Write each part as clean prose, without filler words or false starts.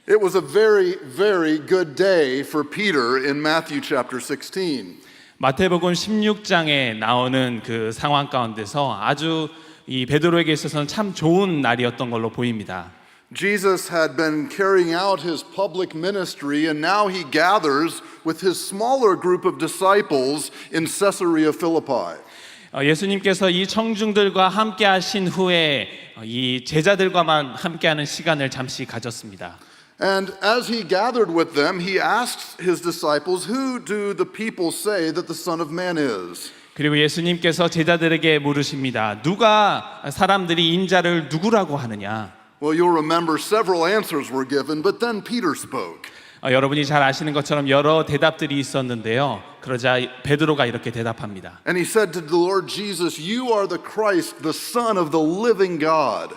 It was a very, very good day for Peter in Matthew chapter 16. 마태복음 16장에 나오는 그 상황 가운데서 아주 이 베드로에게 있어서는 참 좋은 날이었던 걸로 보입니다. Jesus had been carrying out his public ministry and now he gathers with his smaller group of disciples in Caesarea Philippi. 예수님께서 이 청중들과 함께 하신 후에 이 제자들과만 함께하는 시간을 잠시 가졌습니다. And as he gathered with them, he asked his disciples, "Who do the people say that the Son of Man is?" 그리고 예수님께서 제자들에게 물으십니다. 누가 사람들이 인자를 누구라고 하느냐? Well, you'll remember several answers were given, but then Peter spoke. 여러분이 잘 아시는 것처럼 여러 대답들이 있었는데요. 그러자 베드로가 이렇게 대답합니다. And he said to the Lord Jesus, "You are the Christ, the Son of the living God."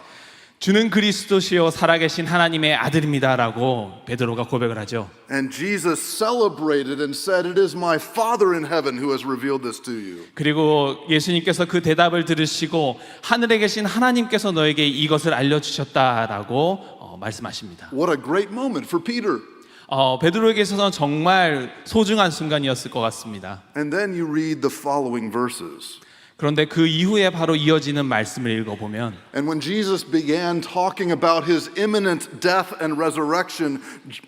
주는 그리스도시요 살아계신 하나님의 아들입니다라고 베드로가 고백을 하죠. And Jesus celebrated and said, "It is my Father in heaven who has revealed this to you." 그리고 예수님께서 그 대답을 들으시고 하늘에 계신 하나님께서 너에게 이것을 알려주셨다라고 말씀하십니다. What a great moment for Peter. 베드로에게 있어서는 정말 소중한 순간이었을 것 같습니다. And then you read the following verses. 그런데 그 이후에 바로 이어지는 말씀을 읽어보면 And when Jesus began talking about his imminent death and resurrection,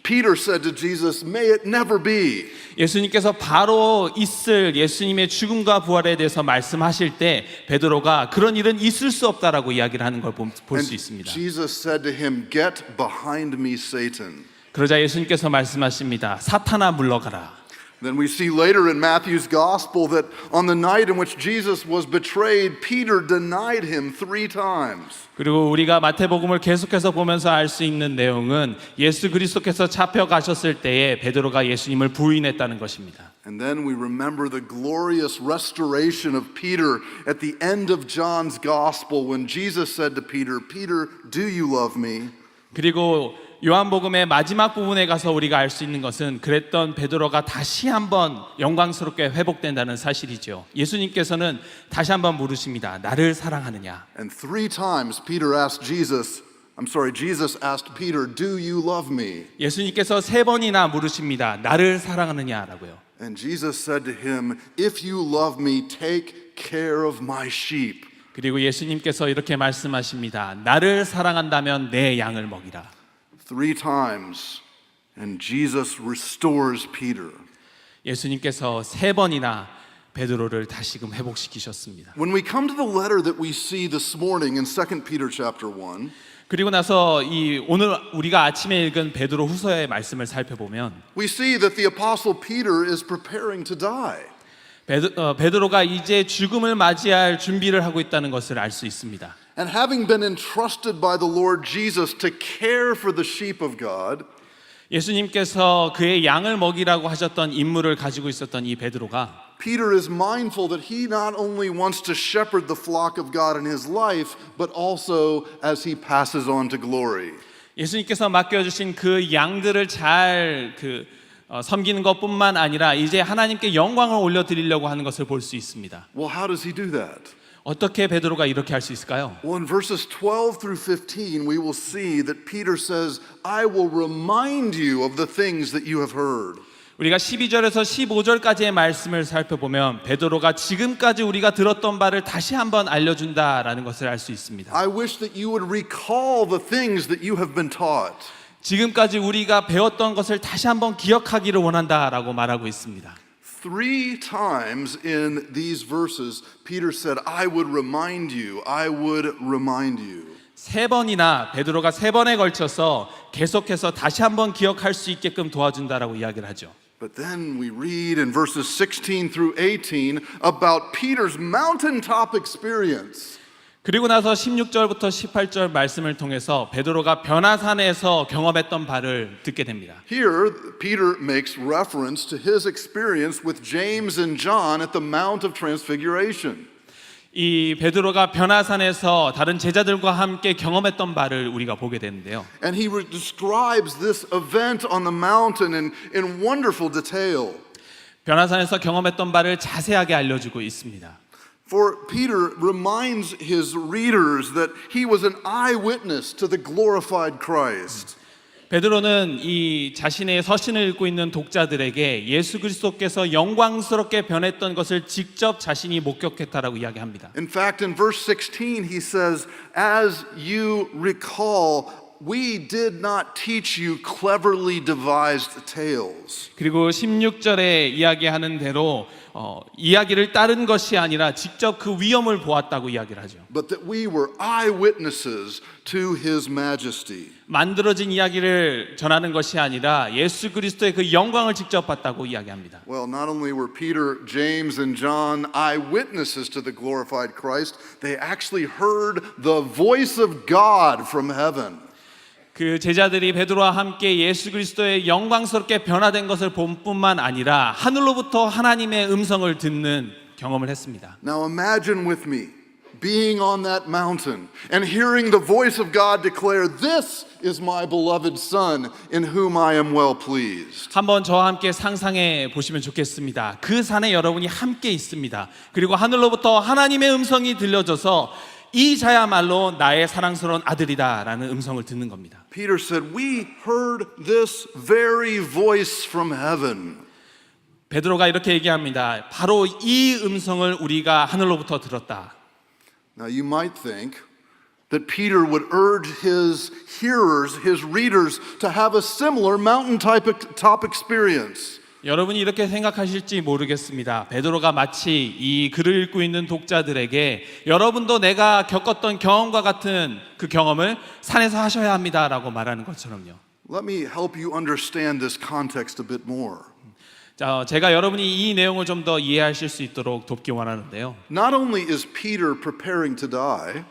Peter said to Jesus, "May it never be." 예수님께서 바로 있을 예수님의 죽음과 부활에 대해서 말씀하실 때 베드로가 그런 일은 있을 수 없다라고 이야기를 하는 걸 볼 수 있습니다. Jesus said to him, "Get behind me, Satan." 그러자 예수님께서 말씀하십니다. 사탄아 물러가라. Then we see later in Matthew's gospel that on the night in which Jesus was betrayed, Peter denied him 3 times. 그리고 우리가 마태복음을 계속해서 보면서 알 수 있는 내용은 예수 그리스도께서 잡혀가셨을 때에 베드로가 예수님을 부인했다는 것입니다. And then we remember the glorious restoration of Peter at the end of John's gospel when Jesus said to Peter, "Peter, do you love me?" 그리고 요한복음의 마지막 부분에 가서 우리가 알 수 있는 것은 그랬던 베드로가 다시 한번 영광스럽게 회복된다는 사실이죠. 예수님께서는 다시 한번 물으십니다. 나를 사랑하느냐? And 3 times Jesus asked Peter, "Do you love me?" 예수님께서 3번이나 물으십니다. 나를 사랑하느냐라고요. And Jesus said to him, "If you love me, take care of my sheep." 그리고 예수님께서 이렇게 말씀하십니다. 나를 사랑한다면 내 양을 먹이라. 3 times, and Jesus restores Peter. 예수님께서 3번이나 베드로를 다시금 회복시키셨습니다. When we come to the letter that we see this morning in 2 Peter chapter 1, 그리고 나서 오늘 우리가 아침에 읽은 베드로 후서의 말씀을 살펴보면 we see that the apostle Peter is preparing to die. 베드로가 이제 죽음을 맞이할 준비를 하고 있다는 것을 알 수 있습니다. And having been entrusted by the Lord Jesus to care for the sheep of God, 예수님께서 그의 양을 먹이라고 하셨던 임무를 가지고 있었던 이 베드로가 Peter is mindful that he not only wants to shepherd the flock of God in his life, but also as he passes on to glory. 예수님께서 맡겨주신 그 양들을 잘 섬기는 것뿐만 아니라 이제 하나님께 영광을 올려드리려고 하는 것을 볼 수 있습니다. Well, how does he do that? 어떻게 베드로가 이렇게 할 수 있을까요? Well, in verses 12 through 15, we will see that Peter says, "I will remind you of the things that you have heard." 우리가 12절에서 15절까지의 말씀을 살펴보면 베드로가 지금까지 우리가 들었던 바를 다시 한번 알려준다라는 것을 알 수 있습니다. I wish that you would recall the things that you have been taught. 지금까지 우리가 배웠던 것을 다시 한번 기억하기를 원한다라고 말하고 있습니다. 3 times in these verses, Peter said, "I would remind you, I would remind you." 3번이나 베드로가 3번에 걸쳐서 계속해서 다시 한번 기억할 수 있게끔 도와준다라고 이야기를 하죠. But then we read in verses 16 through 18 about Peter's mountaintop experience. 그리고 나서 16절부터 18절 말씀을 통해서 베드로가 변화산에서 경험했던 바를 듣게 됩니다. Here, Peter makes reference to his experience with James and John at the Mount of Transfiguration. 이 베드로가 변화산에서 다른 제자들과 함께 경험했던 바를 우리가 보게 되는데요. And he describes this event on the mountain in wonderful detail. 변화산에서 경험했던 바를 자세하게 알려주고 있습니다. For Peter reminds his readers that he was an eyewitness to the glorified Christ. 베드로는 이 자신의 서신을 읽고 있는 독자들에게 예수 그리스도께서 영광스럽게 변했던 것을 직접 자신이 목격했다라고 이야기합니다. In fact, in verse 16, he says, "As you recall, we did not teach you cleverly devised tales." 그리고 16절에 이야기하는 대로 이야기를 따른 것이 아니라 직접 그 위험을 보았다고 이야기를 하죠. But that we were eyewitnesses to his majesty. 만들어진 이야기를 전하는 것이 아니라 예수 그리스도의 그 영광을 직접 봤다고 이야기합니다. Well, not only were Peter, James, and John eyewitnesses to the glorified Christ, they actually heard the voice of God from heaven. 그 제자들이 베드로와 함께 예수 그리스도의 영광스럽게 변화된 것을 본 뿐만 아니라 하늘로부터 하나님의 음성을 듣는 경험을 했습니다. Now imagine with me being on that mountain and hearing the voice of God declare, "This is my beloved Son in whom I am well pleased." 한번 저와 함께 상상해 보시면 좋겠습니다. 그 산에 여러분이 함께 있습니다. 그리고 하늘로부터 하나님의 음성이 들려져서 이 자야말로 나의 사랑스러운 아들이다라는 음성을 듣는 겁니다. Peter said, "We heard this very voice from heaven." 베드로가 이렇게 얘기합니다. 바로 이 음성을 우리가 하늘로부터 들었다. Now you might think that Peter would urge his hearers, his readers, to have a similar mountaintop experience. 여러분이 이렇게 생각하실지 모르겠습니다. 베드로가 마치 이 글을 읽고 있는 독자들에게 여러분도 내가 겪었던 경험과 같은 그 경험을 산에서 하셔야 합니다라고 말하는 것처럼요. Let me help you understand this context a bit more. 자, 제가 여러분이 이 내용을 좀 더 이해하실 수 있도록 돕기 원하는데요. Not only is Peter preparing to die,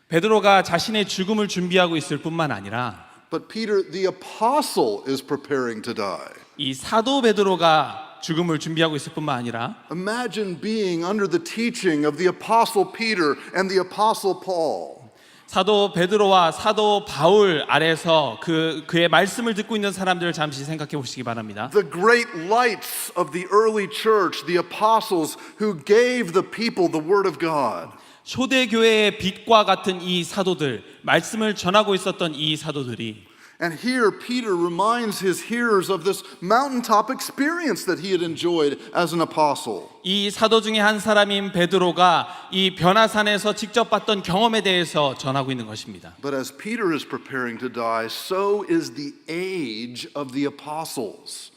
베드로가 자신의 죽음을 준비하고 있을 뿐만 아니라 but Peter the apostle is preparing to die. 이 사도 베드로가 죽음을 준비하고 있을 뿐만 아니라 Imagine being under the teaching of the apostle Peter and the apostle Paul. 사도 베드로와 사도 바울 아래서 그의 말씀을 듣고 있는 사람들을 잠시 생각해 보시기 바랍니다. The great lights of the early church, the apostles who gave the people the word of God. 초대교회의 빛과 같은 이 사도들, 말씀을 전하고 있었던 이 사도들이 And here Peter reminds his hearers of this mountaintop experience that he had enjoyed as an apostle. 이 사도 중에 한 사람인 베드로가 이 변화산에서 직접 봤던 경험에 대해서 전하고 있는 것입니다. But as Peter is preparing to die, so is the age of the apostles.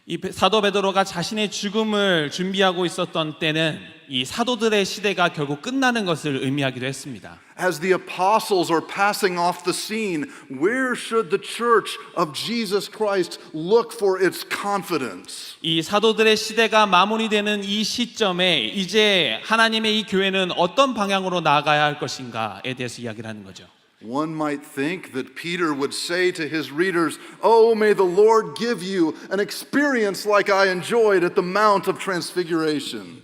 이 사도 베드로가 자신의 죽음을 준비하고 있었던 때는 이 사도들의 시대가 결국 끝나는 것을 의미하기도 했습니다. As the apostles are passing off the scene, where should the church of Jesus Christ look for its confidence? 이 사도들의 시대가 마무리되는 이 시점에 이제 하나님의 이 교회는 어떤 방향으로 나아가야 할 것인가에 대해서 이야기를 하는 거죠. One might think that Peter would say to his readers, "Oh, may the Lord give you an experience like I enjoyed at the Mount of Transfiguration."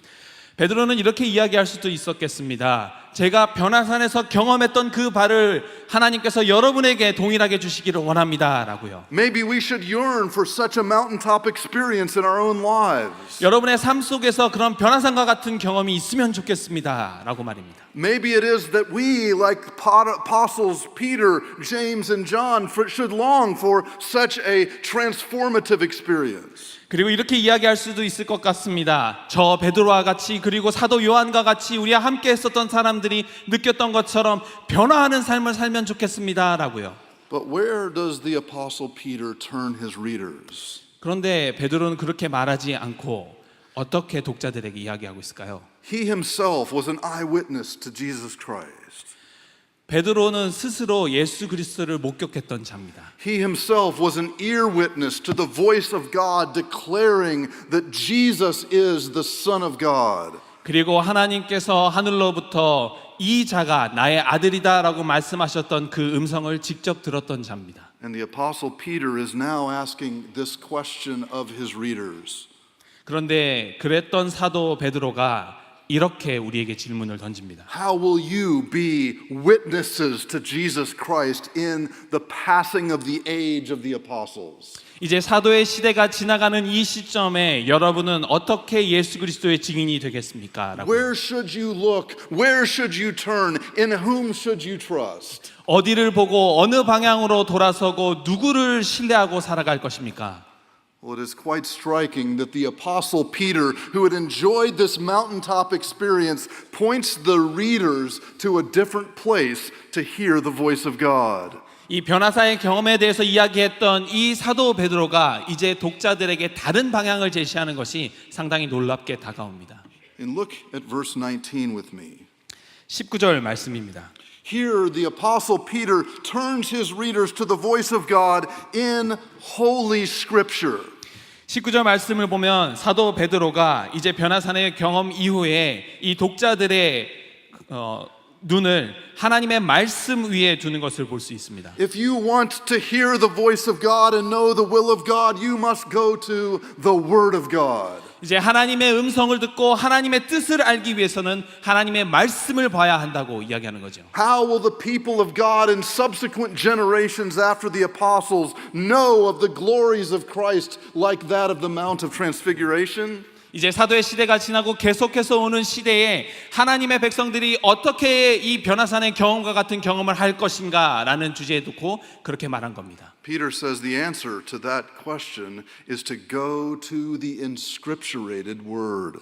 베드로는 이렇게 이야기할 수도 있었겠습니다. 제가 변화산에서 경험했던 그 바를 하나님께서 여러분에게 동일하게 주시기를 원합니다라고요. Maybe we should yearn for such a mountaintop experience in our own lives. 여러분의 삶 속에서 그런 변화산과 같은 경험이 있으면 좋겠습니다라고 말입니다. Maybe it is that we, like apostles Peter, James, and John, should long for such a transformative experience. 그리고 이렇게 이야기할 수도 있을 것 같습니다. 저 베드로와 같이 그리고 사도 요한과 같이 우리와 함께 했었던 사람들이 느꼈던 것처럼 변화하는 삶을 살면 좋겠습니다라고요. But where does the apostle Peter turn his readers? 그런데 베드로는 그렇게 말하지 않고 어떻게 독자들에게 이야기하고 있을까요? He himself was an eyewitness to Jesus Christ. 베드로는 스스로 예수 그리스도를 목격했던 자입니다. He himself was an ear witness to the voice of God declaring that Jesus is the Son of God. 그리고 하나님께서 하늘로부터 이 자가 나의 아들이다라고 말씀하셨던 그 음성을 직접 들었던 자입니다. And the apostle Peter is now asking this question of his readers. 그런데 그랬던 사도 베드로가 이렇게 우리에게 질문을 던집니다. How will you be witnesses to Jesus Christ in the passing of the age of the apostles? 이제 사도의 시대가 지나가는 이 시점에 여러분은 어떻게 예수 그리스도의 증인이 되겠습니까? 라고. Where should you look? Where should you turn? In whom should you trust? 어디를 보고 어느 방향으로 돌아서고 누구를 신뢰하고 살아갈 것입니까? Well, it is quite striking that the Apostle Peter, who had enjoyed this mountaintop experience, points the readers to a different place to hear the voice of God. 이 변화사의 경험에 대해서 이야기했던 이 사도 베드로가 이제 독자들에게 다른 방향을 제시하는 것이 상당히 놀랍게 다가옵니다. And look at verse 19 with me. 19절 말씀입니다. Here, the Apostle Peter turns his readers to the voice of God in Holy Scripture. 19절 말씀을 보면 사도 베드로가 이제 변화산의 경험 이후에 이 독자들의 눈을 하나님의 말씀 위에 두는 것을 볼 수 있습니다. If you want to hear the voice of God and know the will of God, you must go to the Word of God. 이제 하나님의 음성을 듣고 하나님의 뜻을 알기 위해서는 하나님의 말씀을 봐야 한다고 이야기하는 거죠. How will the people of God in subsequent generations after the apostles know of the glories of Christ like that of the Mount of Transfiguration? 이제 사도의 시대가 지나고 계속해서 오는 시대에 하나님의 백성들이 어떻게 이 변화산의 경험과 같은 경험을 할 것인가라는 주제에 두고 그렇게 말한 겁니다. Peter says the answer to that question is to go to the inscripturated word.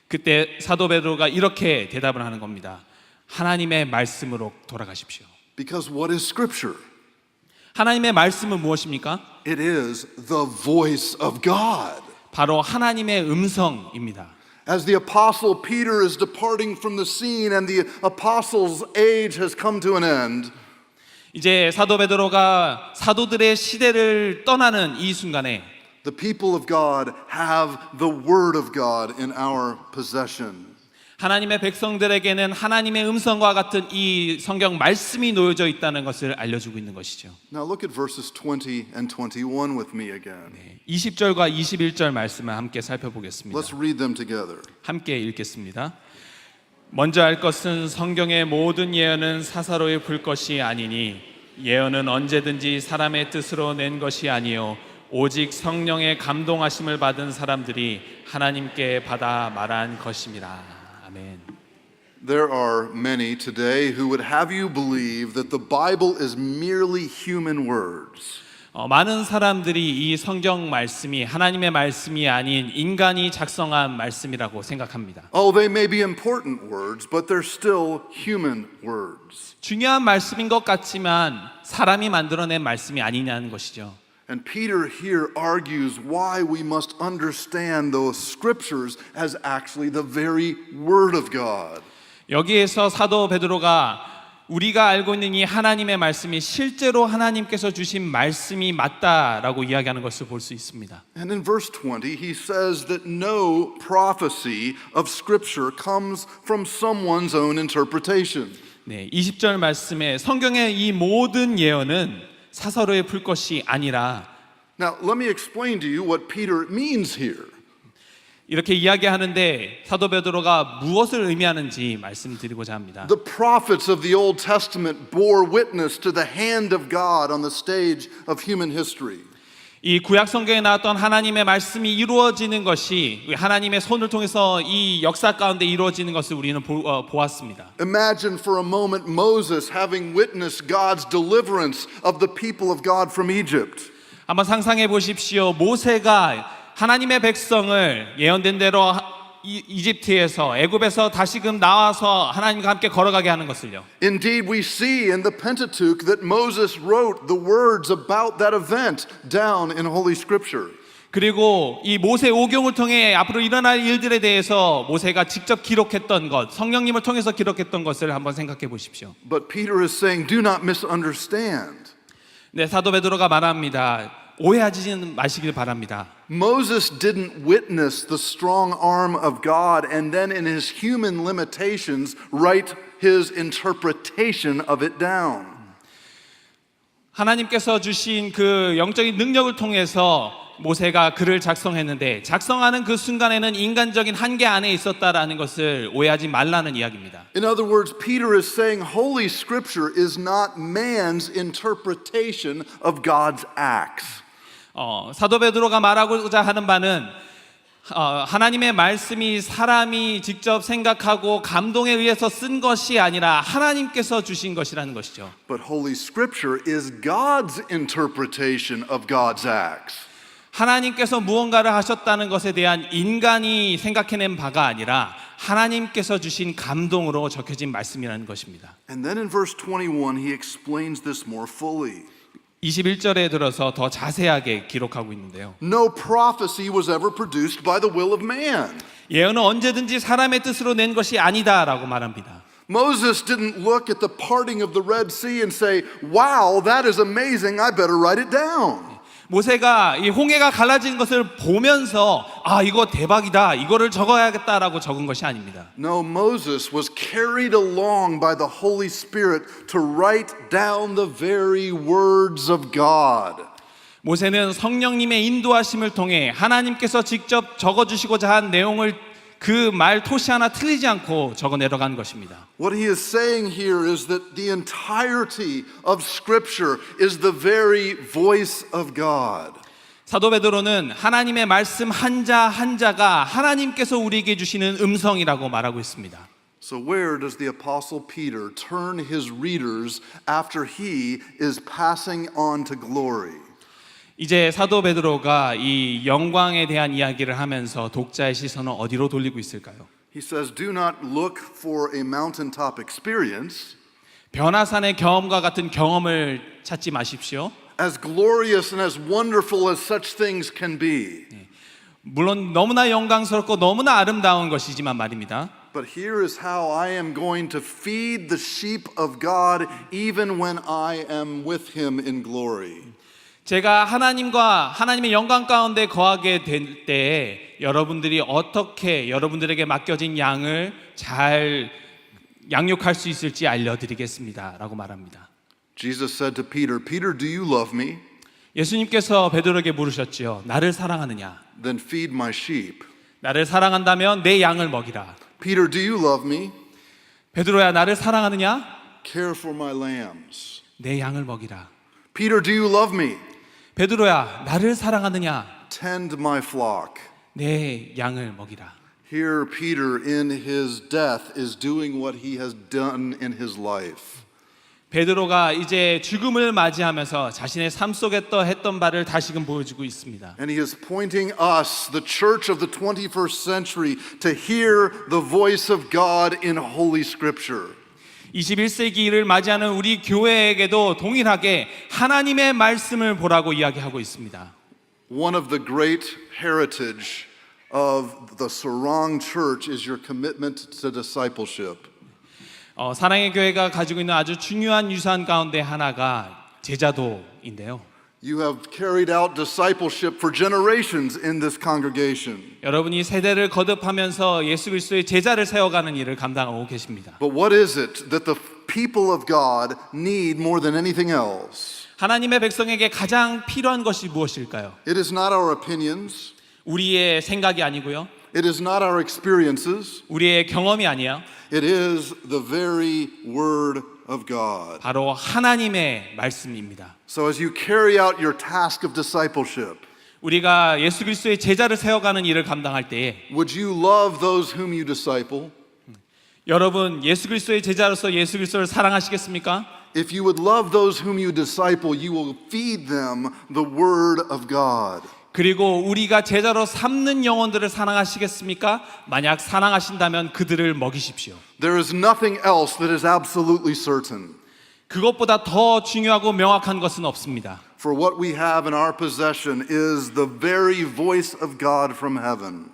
그때 사도 베드로가 이렇게 대답을 하는 겁니다. 하나님의 말씀으로 돌아가십시오. Because what is Scripture? 하나님의 말씀은 무엇입니까? It is the voice of God. 바로 하나님의 음성입니다. As the apostle Peter is departing from the scene and the apostles' age has come to an end, 이제 사도 베드로가 사도들의 시대를 떠나는 이 순간에 the people of God have the word of God in our possession. 하나님의 백성들에게는 하나님의 음성과 같은 이 성경 말씀이 놓여져 있다는 것을 알려주고 있는 것이죠. Now look at verses 20 and 21 with me again. 20절과 21절 말씀을 함께 살펴보겠습니다. Let's read them together. 함께 읽겠습니다. 먼저 알 것은 성경의 모든 예언은 사사로이 풀 것이 아니니 예언은 언제든지 사람의 뜻으로 낸 것이 아니요 오직 성령의 감동하심을 받은 사람들이 하나님께 받아 말한 것입니다. 아멘. There are many today who would have you believe that the Bible is merely human words. 많은 사람들이 이 성경 말씀이 하나님의 말씀이 아닌 인간이 작성한 말씀이라고 생각합니다. Oh, they may be important words, but they're still human words. 중요한 말씀인 것 같지만 사람이 만들어낸 말씀이 아니냐는 것이죠. And Peter here argues why we must understand those scriptures as actually the very word of God. 여기에서 사도 베드로가 우리가 알고 있는 이 하나님의 말씀이 실제로 하나님께서 주신 말씀이 맞다라고 이야기하는 것을 볼 수 있습니다. And in verse 20, he says that no prophecy of scripture comes from someone's own interpretation. 네, 20절 말씀에 성경의 이 모든 예언은 사사로이 풀 것이 아니라 Now, let me explain to you what Peter means here. 이렇게 이야기하는데 사도 베드로가 무엇을 의미하는지 말씀드리고자 합니다. The prophets of the Old Testament bore witness to the hand of God on the stage of human history. 이 구약 성경에 나왔던 하나님의 말씀이 이루어지는 것이 하나님의 손을 통해서 이 역사 가운데 이루어지는 것을 우리는 보았습니다. Imagine for a moment Moses having witnessed God's deliverance of the people of God from Egypt. 한번 상상해 보십시오. 모세가 하나님의 백성을 예언된 대로 이집트에서 애굽에서 다시금 나와서 하나님과 함께 걸어가게 하는 것을요. Indeed, we see in the Pentateuch that Moses wrote the words about that event down in Holy Scripture. 그리고 이 모세 오경을 통해 앞으로 일어날 일들에 대해서 모세가 직접 기록했던 것, 성령님을 통해서 기록했던 것을 한번 생각해 보십시오. But Peter is saying, do not misunderstand. 네, 사도 베드로가 말합니다. 오해하지 마시길 바랍니다. Moses didn't witness the strong arm of God and then in his human limitations write his interpretation of it down. 하나님께서 주신 그 영적인 능력을 통해서 모세가 글을 작성했는데 작성하는 그 순간에는 인간적인 한계 안에 있었다라는 것을 오해하지 말라는 이야기입니다. In other words, Peter is saying Holy Scripture is not man's interpretation of God's acts. 사도 베드로가 말하고자 하는 바는 하나님의 말씀이 사람이 직접 생각하고 감동에 의해서 쓴 것이 아니라 하나님께서 주신 것이라는 것이죠. But Holy Scripture is God's interpretation of God's acts. 하나님께서 무언가를 하셨다는 것에 대한 인간이 생각해낸 바가 아니라 하나님께서 주신 감동으로 적혀진 말씀이라는 것입니다. And then in verse 21, he explains this more fully. 21절에 들어서 더 자세하게 기록하고 있는데요. No prophecy was ever produced by the will of man. 예언은 언제든지 사람의 뜻으로 낸 것이 아니다라고 말합니다. Moses didn't look at the parting of the Red Sea and say, wow, that is amazing, I better write it down. 모세가 이 홍해가 갈라진 것을 보면서 이거 대박이다, 이거를 적어야겠다라고 적은 것이 아닙니다. No, Moses was carried along by the Holy Spirit to write down the very words of God. 모세는 성령님의 인도하심을 통해 하나님께서 직접 적어주시고자 한 내용을 그 말 토시 하나 틀리지 않고 적어 내려간 것입니다. What he is saying here is that the entirety of Scripture is the very voice of God. 사도 베드로는 하나님의 말씀 한자 한자가 하나님께서 우리에게 주시는 음성이라고 말하고 있습니다. So where does the Apostle Peter turn his readers after he is passing on to glory? 이제 사도 베드로가 이 영광에 대한 이야기를 하면서 독자의 시선을 어디로 돌리고 있을까요? He says, do not look for a mountaintop experience. 변화산의 경험과 같은 경험을 찾지 마십시오. As glorious and as wonderful as such things can be. 물론 너무나 영광스럽고 너무나 아름다운 것이지만 말입니다. But here is how I am going to feed the sheep of God even when I am with him in glory. 제가 하나님과 하나님의 영광 가운데 거하게 될 때에 여러분들이 어떻게 여러분들에게 맡겨진 양을 잘 양육할 수 있을지 알려드리겠습니다 라고 말합니다. Jesus said to Peter, Peter, do you love me? 예수님께서 베드로에게 물으셨지요. 나를 사랑하느냐? Then feed my sheep. 나를 사랑한다면 내 양을 먹이라. Peter, do you love me? 베드로야, 나를 사랑하느냐? Care for my lambs. 내 양을 먹이라. Peter, do you love me? 베드로야, 나를 사랑하느냐? Tend my flock. 내 양을 먹이라. Here Peter in his death is doing what he has done in his life. 베드로가 이제 죽음을 맞이하면서 자신의 삶 속에 했던 바를 다시금 보여주고 있습니다. And he is pointing us, the church of the 21st century, to hear the voice of God in Holy Scripture. 21세기를 맞이하는 우리 교회에게도 동일하게 하나님의 말씀을 보라고 이야기하고 있습니다. One of the great heritage of the Sarang Church is your commitment to discipleship. 사랑의 교회가 가지고 있는 아주 중요한 유산 가운데 하나가 제자도인데요. You have carried out discipleship for generations in this congregation. 여러분이 세대를 거듭하면서 예수 그리스도의 제자를 세워가는 일을 감당하고 계십니다. But what is it that the people of God need more than anything else? 하나님의 백성에게 가장 필요한 것이 무엇일까요? It is not our opinions. 우리의 생각이 아니고요. It is not our experiences. 우리의 경험이 아니야. It is the very word of God. 바로 하나님의 말씀입니다. So as you carry out your task of discipleship, 우리가 예수 그리스도의 제자를 세워가는 일을 감당할 때에 would you love those whom you disciple? 여러분 예수 그리스도의 제자로서 예수 그리스도를 사랑하시겠습니까? If you would love those whom you disciple, you will feed them the word of God. 그리고 우리가 제자로 삼는 영혼들을 사랑하시겠습니까? 만약 사랑하신다면 그들을 먹이십시오. There is nothing else that is absolutely certain. 그것보다 더 중요하고 명확한 것은 없습니다. For what we have in our possession is the very voice of God from heaven.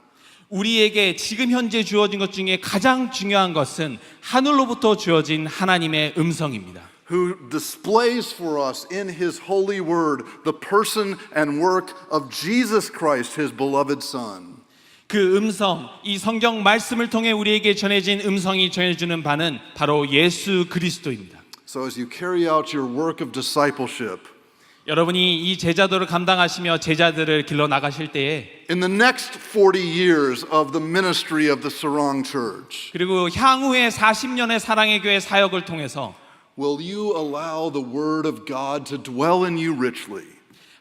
우리에게 지금 현재 주어진 것 중에 가장 중요한 것은 하늘로부터 주어진 하나님의 음성입니다. Who displays for us in his holy word the person and work of Jesus Christ, his beloved Son. 그 음성, 이 성경 말씀을 통해 우리에게 전해진 음성이 전해주는 바는 바로 예수 그리스도입니다. So as you carry out your work of discipleship, 여러분이 이 제자도를 감당하시며 제자들을 길러 나가실 때에 in the next 40 years of the ministry of the Sarang Church, 그리고 향후의 40년의 사랑의 교회 사역을 통해서 will you allow the Word of God to dwell in you richly?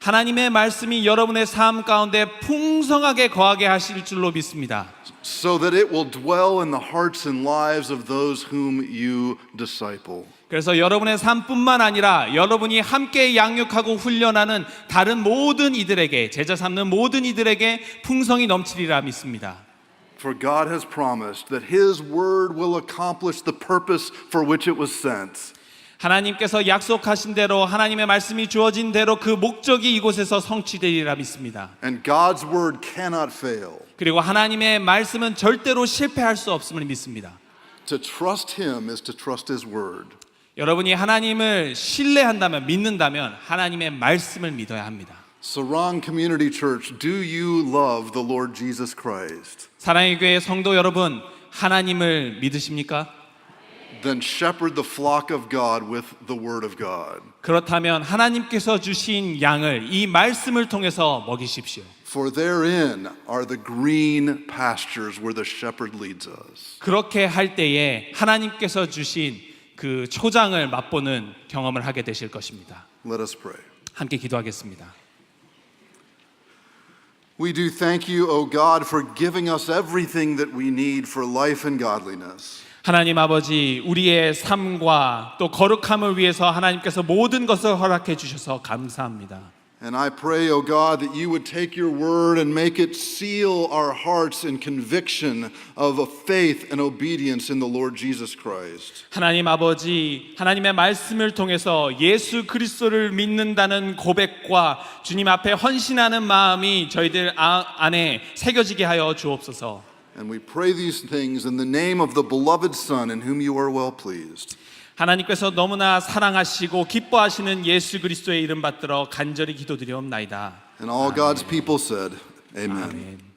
하나님의 말씀이 여러분의 삶 가운데 풍성하게 거하게 하실 줄로 믿습니다. So that it will dwell in the hearts and lives of those whom you disciple. 그래서 여러분의 삶뿐만 아니라 여러분이 함께 양육하고 훈련하는 다른 모든 이들에게 제자 삼는 모든 이들에게 풍성이 넘치리라 믿습니다. For God has promised that His Word will accomplish the purpose for which it was sent. 하나님께서 약속하신 대로 하나님의 말씀이 주어진 대로 그 목적이 이곳에서 성취되리라 믿습니다. And God's Word cannot fail. 그리고 하나님의 말씀은 절대로 실패할 수 없음을 믿습니다. To trust Him is to trust His Word. 여러분이 하나님을 신뢰한다면 믿는다면 하나님의 말씀을 믿어야 합니다. Sarang Community Church, do you love the Lord Jesus Christ? 사랑의 교회 성도 여러분, 하나님을 믿으십니까? Then shepherd the flock of God with the Word of God. 그렇다면 하나님께서 주신 양을 이 말씀을 통해서 먹이십시오. For therein are the green pastures where the shepherd leads us. 그렇게 할 때에 하나님께서 주신 그 초장을 맛보는 경험을 하게 되실 것입니다. Let us pray. 함께 기도하겠습니다. We do thank you, O God, for giving us everything that we need for life and godliness. 하나님 아버지, 우리의 삶과 또 거룩함을 위해서 하나님께서 모든 것을 허락해 주셔서 감사합니다. And I pray, O God, that you would take your word and make it seal our hearts in conviction of a faith and obedience in the Lord Jesus Christ. 하나님 아버지, 하나님의 말씀을 통해서 예수 그리스도를 믿는다는 고백과 주님 앞에 헌신하는 마음이 저희들 안에 새겨지게 하여 주옵소서. And we pray these things in the name of the beloved Son in whom you are well pleased. 하나님께서 너무나 사랑하시고 기뻐하시는 예수 그리스도의 이름 받들어 간절히 기도드리옵나이다. And all God's people said, Amen. 아멘.